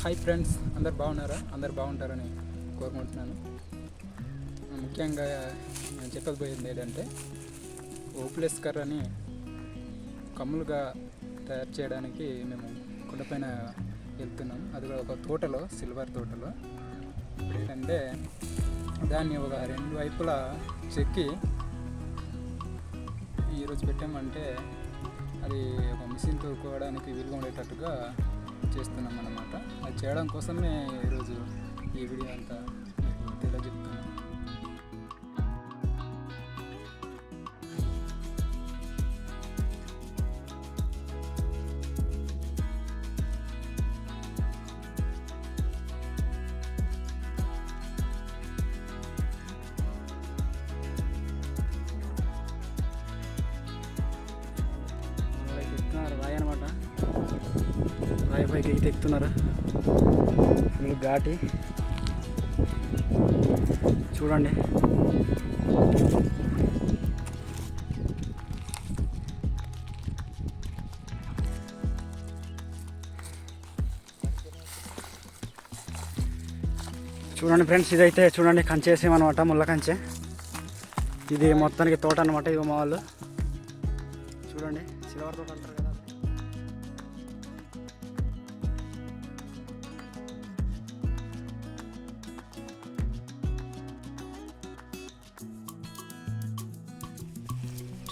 Hi friends, అందరు బాగున్నారా? అందరు బాగుంటారని కోరుకుంటున్నాను. ముఖ్యంగా నేను చెప్పబోయేది ఏంటంటే, ఓప్లెస్ కర్రని కమ్ములుగా తయారు చేయడానికి మేము కొండపైన వెళ్తున్నాం. అది కూడా ఒక తోటలో, సిల్వర్ తోటలో. ఏంటంటే దాన్ని ఒక రెండు వైపులా చెక్కి ఈరోజు పెట్టామంటే అది ఒక మిషన్ తోడుకోవడానికి వీలుగా ఉండేటట్టుగా చేస్తున్నాం అన్నమాట. అది చేయడం కోసమే ఈరోజు ఈ వీడియో అంతా మీకు తెలియజెప్తున్నాను. రాయి అనమాట, రాయి పైకి ఈత ఎక్కుతున్నారా? ఫుల్ ఘాటి చూడండి. చూడండి ఫ్రెండ్స్, ఇదైతే చూడండి కంచె వేసేమన్నమాట, ముళ్ళ కంచె. ఇది మొత్తానికి తోట అనమాట. ఇవి మా వాళ్ళు చూడండి, సిల్వర్ తోట అంటారు కదా.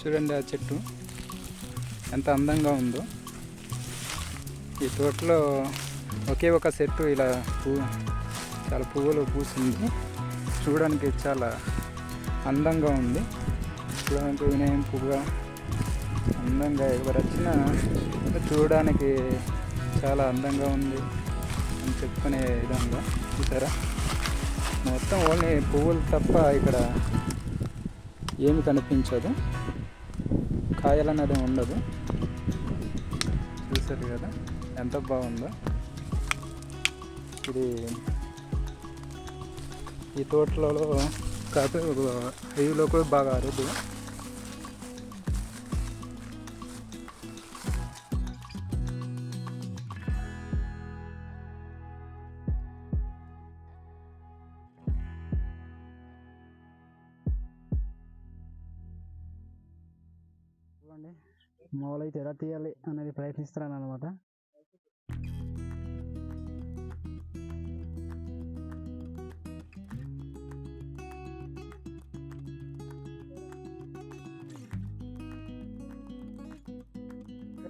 చూడండి ఆ చెట్టు ఎంత అందంగా ఉందో. ఈ తోటలో ఒకే ఒక చెట్టు ఇలా చాలా పువ్వులు పూసింది. చూడడానికి చాలా అందంగా ఉంది. చూడడానికి వినయం పువ్వుగా అందంగా ఎవరు వచ్చినా చూడడానికి చాలా అందంగా ఉంది అని చెప్పుకునే విధంగా. చూసారా, మొత్తం ఓన్లీ పువ్వులు తప్ప ఇక్కడ ఏమి కనిపించదు, కాయలు అనేది ఉండదు. చూసారు కదా ఎంత బాగుందో. ఇది ఈ తోటలలో కాదు, అడవిలో కూడా బాగా అరుదు. చూడండి, మామూలైతే ఎలా తీయాలి అనేది ప్రయత్నిస్తున్నాను అనమాట.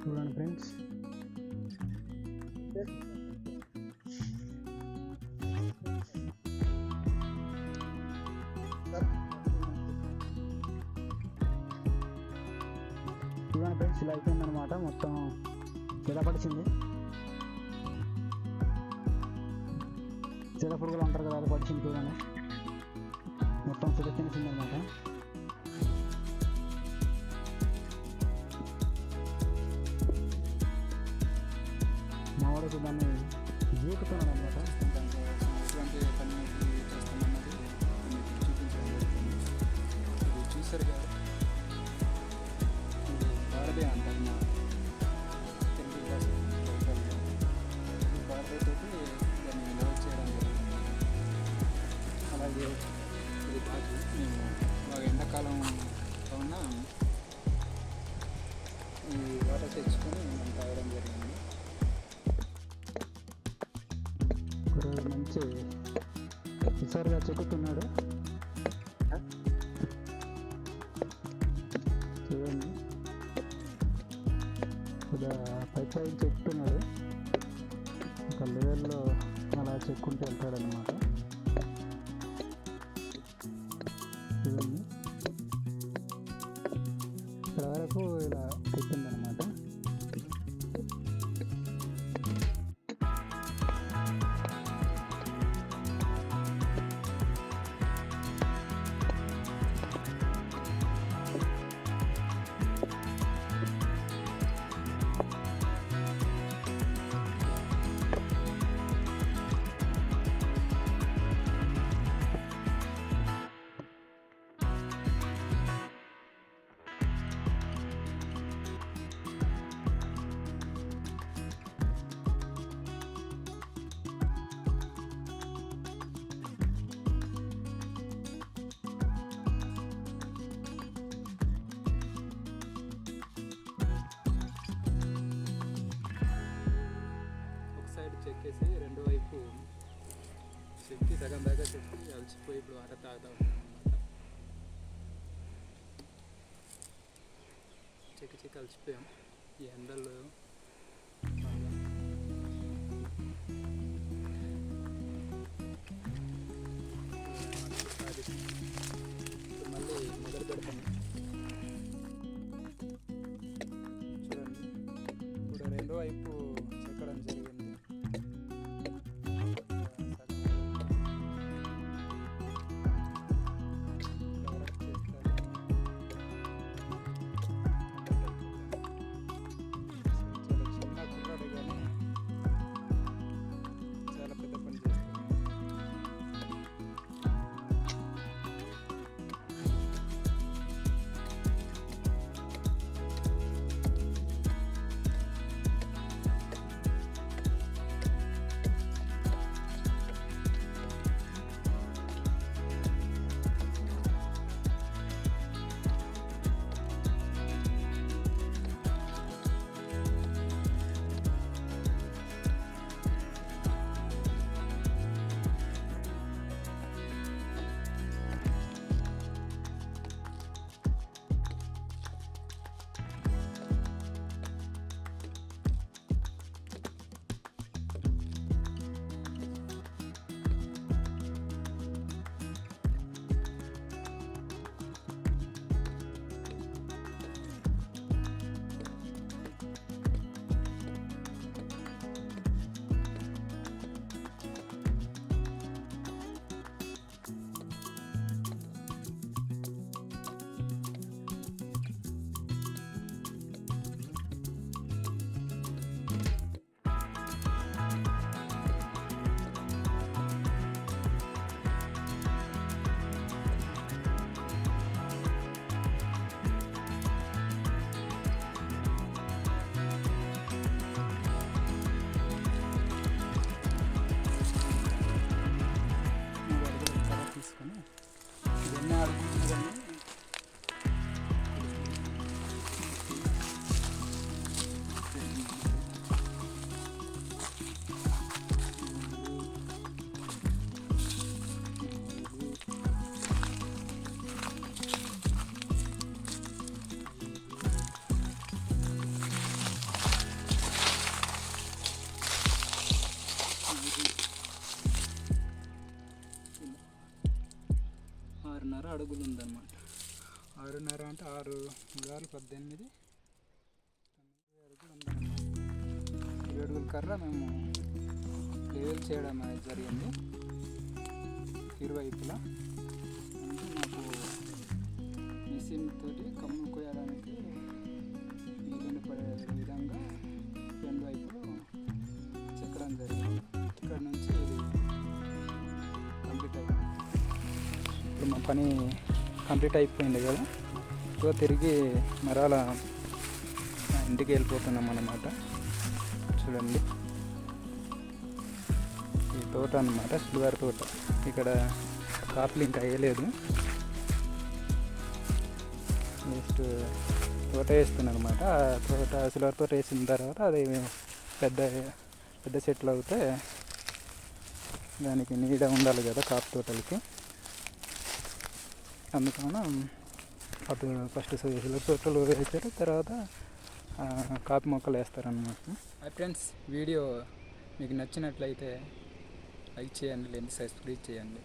చూడండి ఫ్రెండ్స్, ఇలా అయిపోయిందనమాట. మొత్తం చిలపడిచింది. చిల పురుగులు అంటారు కదా, అది పడిచింది. చూడండి మొత్తం చిలకించింది అనమాట. మా వాడికి దాన్ని గీకుతున్నాడు అనమాట. ఎటువంటి పని చేస్తామన్నది చూపించడం జరుగుతుంది. ఇది చూసారు కదా, బారదే అంటారు మా తెలుగు భాష. బారదేతోటి దాన్ని లోడ్ చేయడం జరుగుతుంది. అలాగే ఇది బాగా మేము బాగా ఎండాకాలం కావున ఈ వాటర్ తెచ్చుకొని మేము తాగడం జరిగింది. మంచి హుషారుగా చెక్కుతున్నాడు. చూడండి, పై చెక్కుతున్నాడు. ఒక లెవెల్లో అలా చెక్కుంటూ వెళ్తాడనమాట. చూడండి, ఇక్కడ వరకు ఇలా చెక్కిందనమాట. చెక్కేసి రెండో వైపు చెక్కి సగం దాకా చెక్కి అలసిపోయి ఇప్పుడు వాటర్ తాగుతూ ఉన్నాను అనమాట. చెక్కి అలసిపోయాం ఈ ఎండలు మళ్ళీ మొదలు పెడతాను. చూడండి, ఇప్పుడు రెండో వైపు చెక్కడం జరిగింది. అడుగులు ఉందన్నమాట. 6.5 అంటే 6 గుళాలు 18 అడుగులు ఉందన్నమాట. 7 అడుగుల కర్ర మేము లెవెల్ చేయడం అనేది జరిగింది ఇరువైపులా. అంటే మాకు మిషన్ తోటి కమ్ములు కోయడానికి నీళ్ళు పడే విధంగా 2 వైపులు చెక్కడం జరిగింది. ఇక్కడ నుంచి ఇది కంప్లీట్ అయింది. ఇప్పుడు మా పని కంప్లీట్ అయిపోయింది కదా, సో తిరిగి మరాల ఇంటికి వెళ్ళిపోతున్నాం అన్నమాట. చూడండి, ఈ తోట అన్నమాట, సిల్వర్ తోట. ఇక్కడ కాపులు ఇంకా వేయలేదు, నెక్స్ట్ తోట వేస్తున్నాను అనమాట. ఆ తోట సిల్వర్ తోట వేసిన తర్వాత అది పెద్ద పెద్ద చెట్లు అవుతే దానికి నీడ ఉండాలి కదా కాపు తోటలకి. అందుకని అటు ఫస్ట్ సిల్వర్ తోటలు వేస్తారు, తర్వాత కాపు మొక్కలు వేస్తారనమాట. ఫ్రెండ్స్, వీడియో మీకు నచ్చినట్లయితే లైక్ చేయండి, లేదా సబ్స్క్రైబ్ చేయండి.